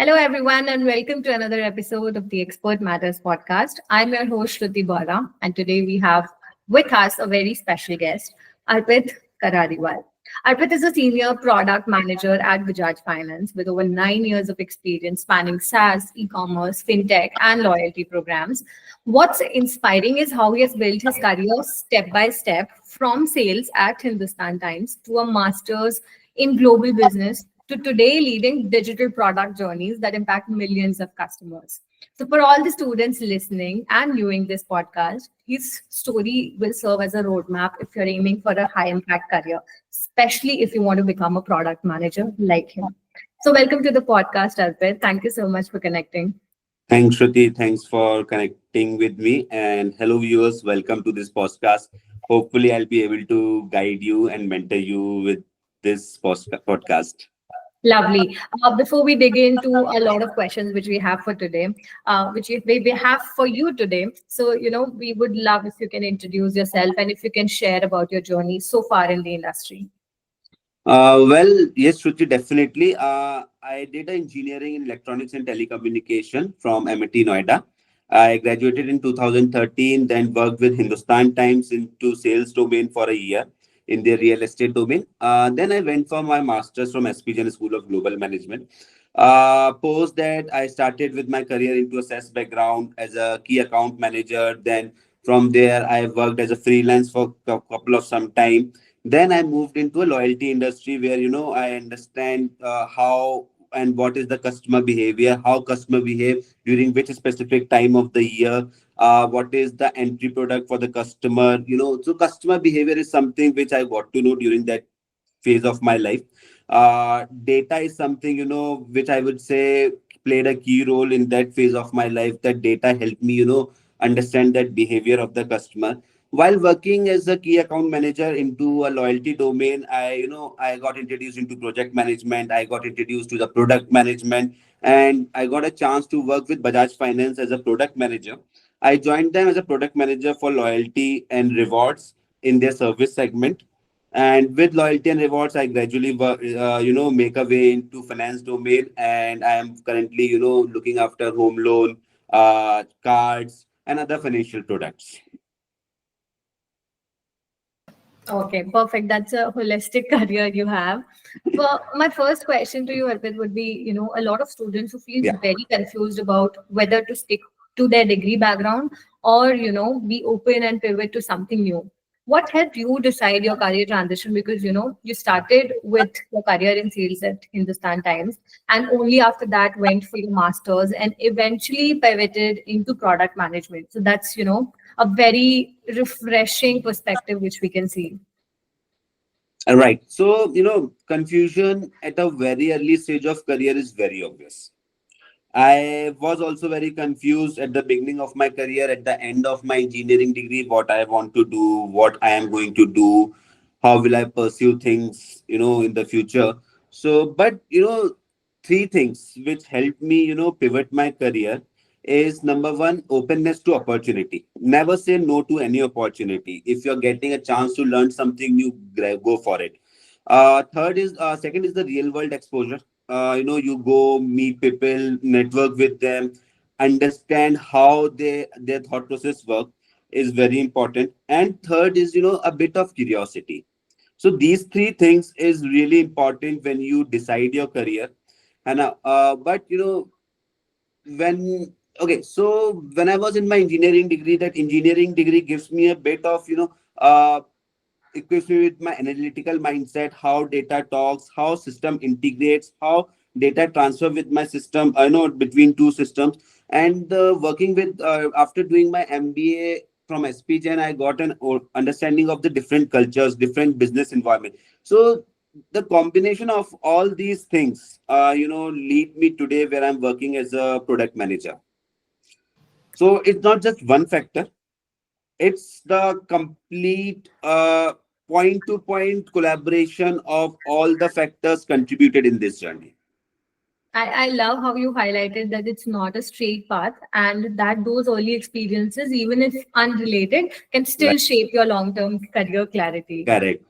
Hello, everyone, and welcome to another episode of the Expert Matters podcast. I'm your host, Shruti Bora, and today we have with us a very special guest, Arpit Karariwal. Arpit is a senior product manager at Bajaj Finance with over 9 years of experience spanning SaaS, e-commerce, fintech, and loyalty programs. What's inspiring is how he has built his career step by step from sales at Hindustan Times to a master's in global business to today leading digital product journeys that impact millions of customers. So, for all the students listening and viewing this podcast, his story will serve as a roadmap if you're aiming for a high impact career, especially if you want to become a product manager like him. So, welcome to the podcast, Arpit. Thank you so much for connecting. Thanks, Shruti. Thanks for connecting with me. And hello, viewers. Welcome to this podcast. Hopefully, I'll be able to guide you and mentor you with this podcast. Lovely. Before we dig into a lot of questions which we have for today, we have for you today. So, we would love if you can introduce yourself and if you can share about your journey so far in the industry. Yes, Shruti, definitely. I did engineering in electronics and telecommunication from MIT Noida. I graduated in 2013, then worked with Hindustan Times into sales domain for a year in the real estate domain. Then I went for my master's from SPGN School of Global Management. Post that, I started with my career into a SaaS background as a key account manager. Then from there, I worked as a freelance for a couple of some time. Then I moved into a loyalty industry where I understand how and what is the customer behavior, how customer behave during which specific time of the year, what is the entry product for the customer. So customer behavior is something which I got to know during that phase of my life. Data is something which I would say played a key role in that phase of my life. That data helped me understand that behavior of the customer. While working as a key account manager into a loyalty domain, I got introduced into project management. I got introduced to the product management, and I got a chance to work with Bajaj Finance as a product manager. I joined them as a product manager for loyalty and rewards in their service segment. And with loyalty and rewards, I gradually make a way into finance domain, and I am currently looking after home loan, cards, and other financial products. Okay, perfect. That's a holistic career you have. Well, my first question to you, Arpit, would be, a lot of students who feel Yeah. very confused about whether to stick to their degree background or, be open and pivot to something new. What helped you decide your career transition? Because, you started with your career in sales at Hindustan Times and only after that went for your master's and eventually pivoted into product management. So that's, a very refreshing perspective which we can see. All right. So, confusion at a very early stage of career is very obvious. I was also very confused at the beginning of my career, at the end of my engineering degree, what I want to do, what I am going to do, how will I pursue things, in the future. So, but, three things which helped me, pivot my career is number one, openness to opportunity. Never say no to any opportunity. If you're getting a chance to learn something new, go for it. Second is the real world exposure. You go meet people, network with them, understand how their thought process work is very important. And third is a bit of curiosity. So these three things is really important when you decide your career. And but when okay, so when I was in my engineering degree, that engineering degree gives me a bit of equips me with my analytical mindset, how data talks, how system integrates, how data transfer with my system, I know between two systems. And working with after doing my MBA from SPGN, I got an understanding of the different cultures, different business environment. So the combination of all these things, lead me today where I'm working as a product manager. So it's not just one factor, it's the complete point to point collaboration of all the factors contributed in this journey. I love how you highlighted that it's not a straight path and that those early experiences, even if unrelated, can still Right. shape your long term career clarity. Correct.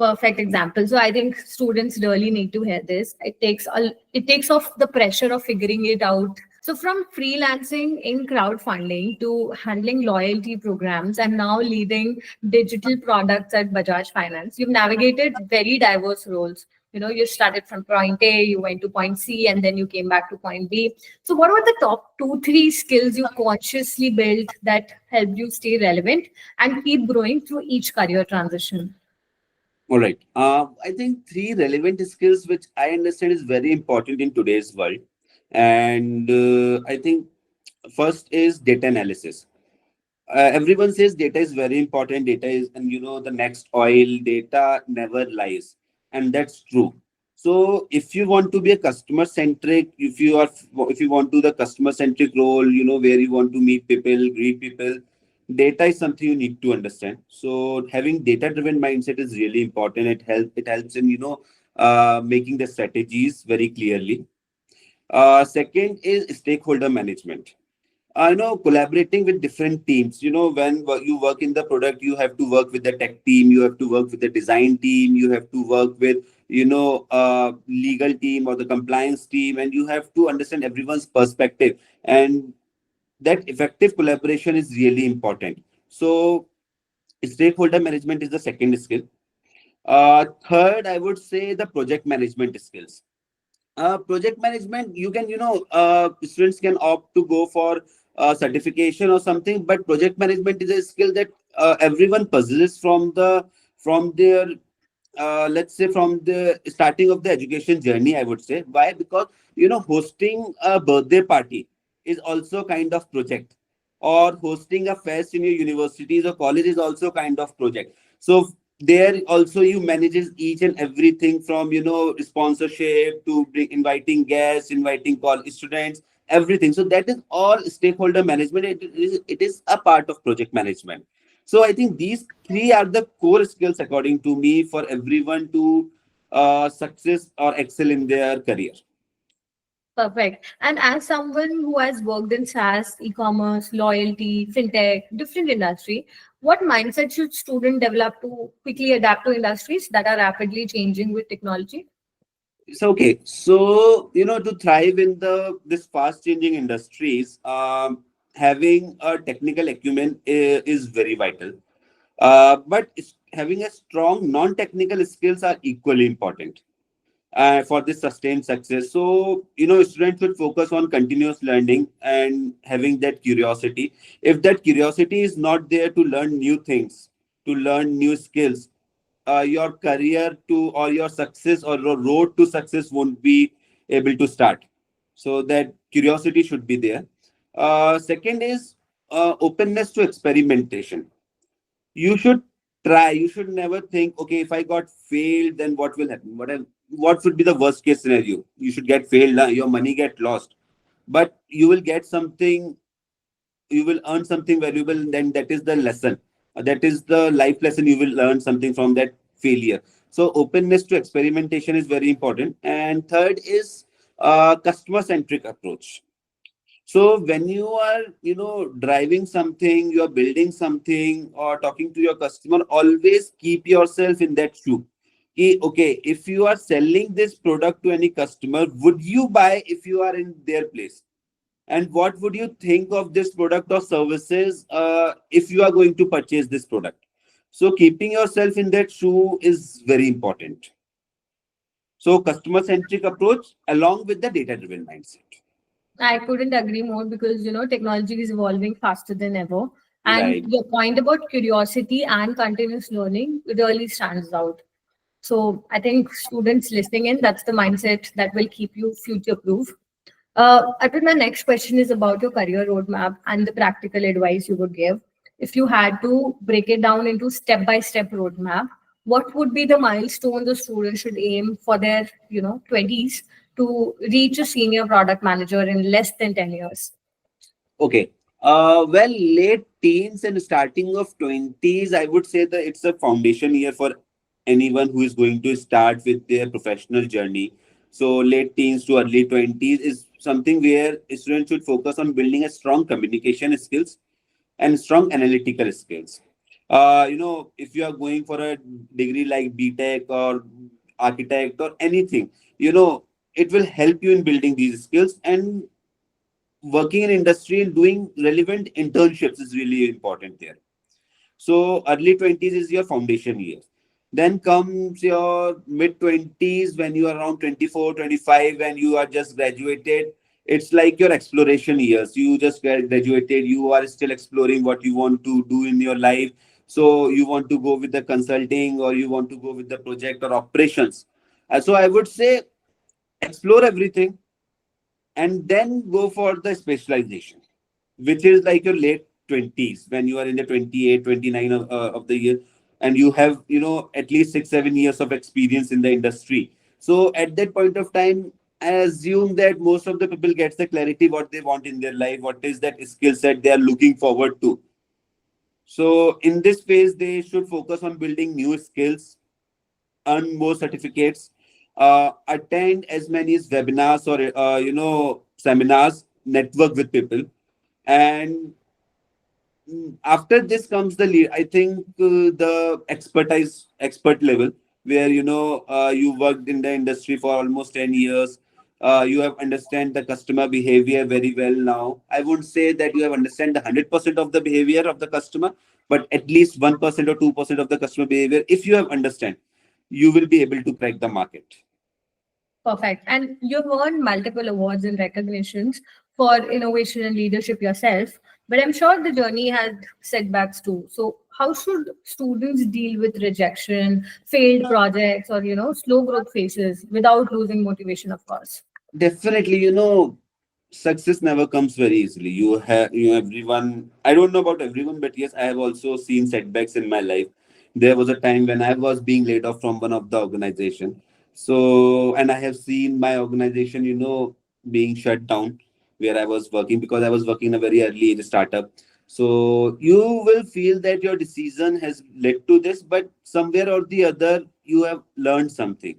Perfect example. So I think students really need to hear this. It takes off the pressure of figuring it out. So from freelancing in crowdfunding to handling loyalty programs and now leading digital products at Bajaj Finance, you've navigated very diverse roles. You know, you started from point A, you went to point C, and then you came back to point B. So what were the top two, three skills you consciously built that helped you stay relevant and keep growing through each career transition? All right. I think three relevant skills which I understand is very important in today's world, and I think first is data analysis. Everyone says data is very important. Data is, and the next oil. Data never lies, and that's true. So if you want to be a customer centric, if you want to the customer centric role, where you want to meet people, greet people, data is something you need to understand. So having data driven mindset is really important. It helps in making the strategies very clearly. Second is stakeholder management. I know collaborating with different teams. When you work in the product, you have to work with the tech team, you have to work with the design team, you have to work with, legal team or the compliance team, and you have to understand everyone's perspective. And that effective collaboration is really important. So, stakeholder management is the second skill. Third, I would say the project management skills. Project management, you can, students can opt to go for certification or something, but project management is a skill that everyone possesses from their let's say from the starting of the education journey. I would say why, because hosting a birthday party is also kind of project, or hosting a fest in your universities or college is also kind of project. So there also you manages each and everything from sponsorship to inviting guests, inviting college students, everything. So that is all stakeholder management. It is a part of project management. So I think these three are the core skills according to me for everyone to success or excel in their career. Perfect. And as someone who has worked in SaaS, e-commerce, loyalty, fintech, different industry, what mindset should student develop to quickly adapt to industries that are rapidly changing with technology? So okay, so to thrive in the this fast changing industries, having a technical acumen is very vital. But having a strong non-technical skills are equally important for this sustained success. So, students should focus on continuous learning and having that curiosity. If that curiosity is not there to learn new things, to learn new skills, your career to or your success or your road to success won't be able to start. So that curiosity should be there. Second is openness to experimentation. You should try. You should never think, okay, if I got failed, then what will happen? What should be the worst case scenario? You should get failed, your money get lost, but you will get something, you will earn something valuable, and then that is the lesson. That is the life lesson. You will learn something from that failure. So openness to experimentation is very important. And third is customer centric approach. So when you are, driving something, you are building something or talking to your customer, always keep yourself in that shoe. Okay, if you are selling this product to any customer, would you buy if you are in their place? And what would you think of this product or services if you are going to purchase this product? So keeping yourself in that shoe is very important. So customer centric approach along with the data driven mindset. I couldn't agree more because technology is evolving faster than ever. And Right. your point about curiosity and continuous learning really stands out. So I think students listening in, that's the mindset that will keep you future proof. I think my next question is about your career roadmap and the practical advice you would give. If you had to break it down into step-by-step roadmap, what would be the milestones a student should aim for their, 20s to reach a senior product manager in less than 10 years? Okay. Well, late teens and starting of 20s, I would say that it's a foundation year for anyone who is going to start with their professional journey. So, late teens to early 20s is something where students should focus on building a strong communication skills and strong analytical skills. If you are going for a degree like BTech or architect or anything, it will help you in building these skills, and working in industry and doing relevant internships is really important there. So early 20s is your foundation years. Then comes your mid 20s when you are around 24, 25, when you are just graduated. It's like your exploration years. You just graduated, you are still exploring what you want to do in your life. So you want to go with the consulting, or you want to go with the project or operations. So I would say explore everything and then go for the specialization, which is like your late 20s, when you are in the 28, 29 of the year, and you have, at least 6, 7 years of experience in the industry. So at that point of time, I assume that most of the people gets the clarity what they want in their life, what is that skill set they are looking forward to. So in this phase, they should focus on building new skills, earn more certificates, attend as many webinars or seminars, network with people, and after this comes the lead. I think the expert level, where you worked in the industry for almost 10 years. You have understand the customer behavior very well now. I wouldn't say that you have understand the 100% of the behavior of the customer, but at least 1% or 2% of the customer behavior, if you have understand, you will be able to crack the market. Perfect. And you've earned multiple awards and recognitions for innovation and leadership yourself, but I'm sure the journey had setbacks too. So, how should students deal with rejection, failed projects, or slow growth phases without losing motivation? Of course. Definitely, success never comes very easily. Everyone. I don't know about everyone, but yes, I have also seen setbacks in my life. There was a time when I was being laid off from one of the organization. So, and I have seen my organization, being shut down where I was working, because I was working in a very early age startup. So you will feel that your decision has led to this, but somewhere or the other, you have learned something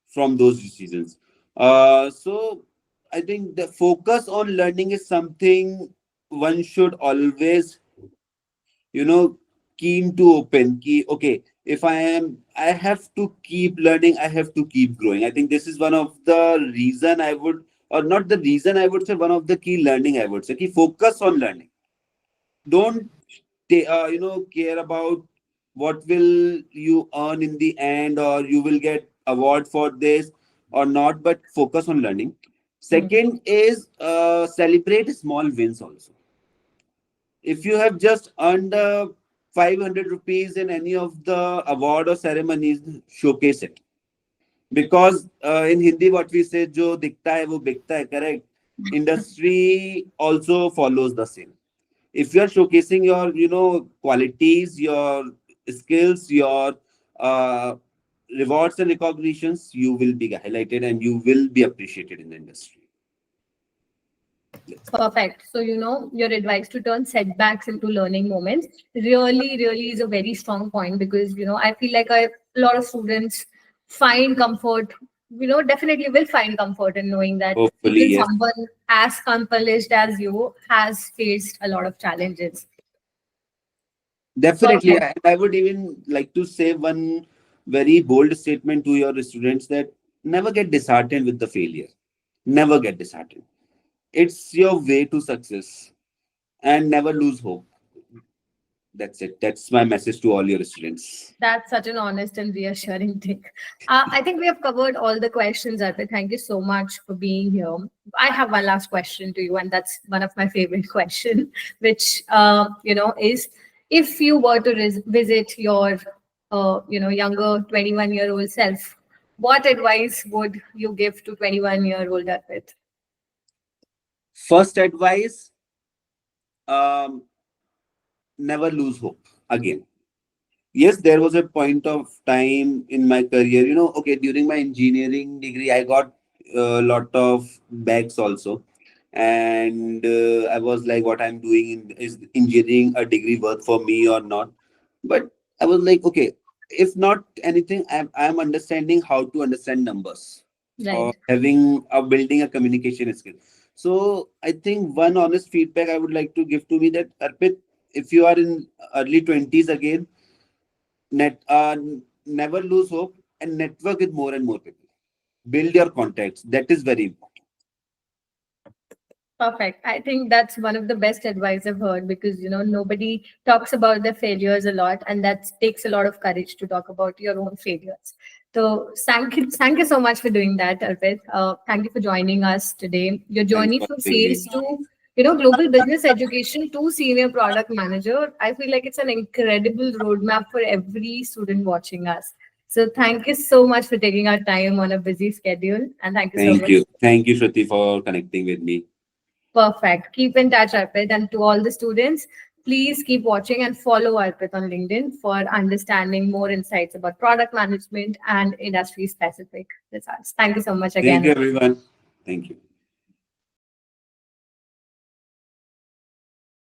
from those decisions. So I think the focus on learning is something one should always, you know, keen to open. Okay, if I have to keep learning, I have to keep growing. I think this is one of the reason I would, or not the reason I would say, one of the key learning I would say. Focus on learning. Don't care about what will you earn in the end, or you will get award for this or not, but focus on learning. Hmm. Second is celebrate small wins also. If you have just earned 500 rupees in any of the award or ceremonies, showcase it, because in Hindi what we say, jo dikhta hai wo bikta hai, correct? Industry also follows the same. If you are showcasing your qualities, your skills, your uh, rewards and recognitions, you will be highlighted and you will be appreciated in the industry. Perfect. So, your advice to turn setbacks into learning moments really, really is a very strong point because, I feel like a lot of students find comfort, definitely will find comfort in knowing that Hopefully, even yes. someone as accomplished as you has faced a lot of challenges. Definitely. Perfect. I would even like to say one very bold statement to your students, that never get disheartened with the failure. Never get disheartened. It's your way to success, and never lose hope. That's it. That's my message to all your students. That's such an honest and reassuring thing. I think we have covered all the questions, Arpit. Thank you so much for being here. I have one last question to you, and that's one of my favorite questions, which is if you were to visit your younger 21-year-old self, what advice would you give to 21-year-old Arpit? First advice, um, never lose hope again. Yes, there was a point of time in my career, okay, during my engineering degree, I got a lot of bags also. And I was like, what I'm doing is engineering a degree worth for me or not? But I was like, okay, if not anything, I'm understanding how to understand numbers, or Right. having a building a communication skill. So I think one honest feedback I would like to give to me, that Arpit, if you are in early 20s again, Never lose hope and network with more and more people. Build your contacts. That is very important. Perfect. I think that's one of the best advice I've heard because nobody talks about their failures a lot, and that takes a lot of courage to talk about your own failures. So thank you so much for doing that, Arpit. Thank you for joining us today. Your Thanks journey for from having me. sales to global business education to senior product manager. I feel like it's an incredible roadmap for every student watching us. So thank you so much for taking our time on a busy schedule, and thank you so Thank much. you. Thank you, Shruti, for connecting with me. Perfect. Keep in touch, Arpit. And to all the students, please keep watching and follow Arpit on LinkedIn for understanding more insights about product management and industry specific results. Thank you so much Thank again. you, everyone. Thank you.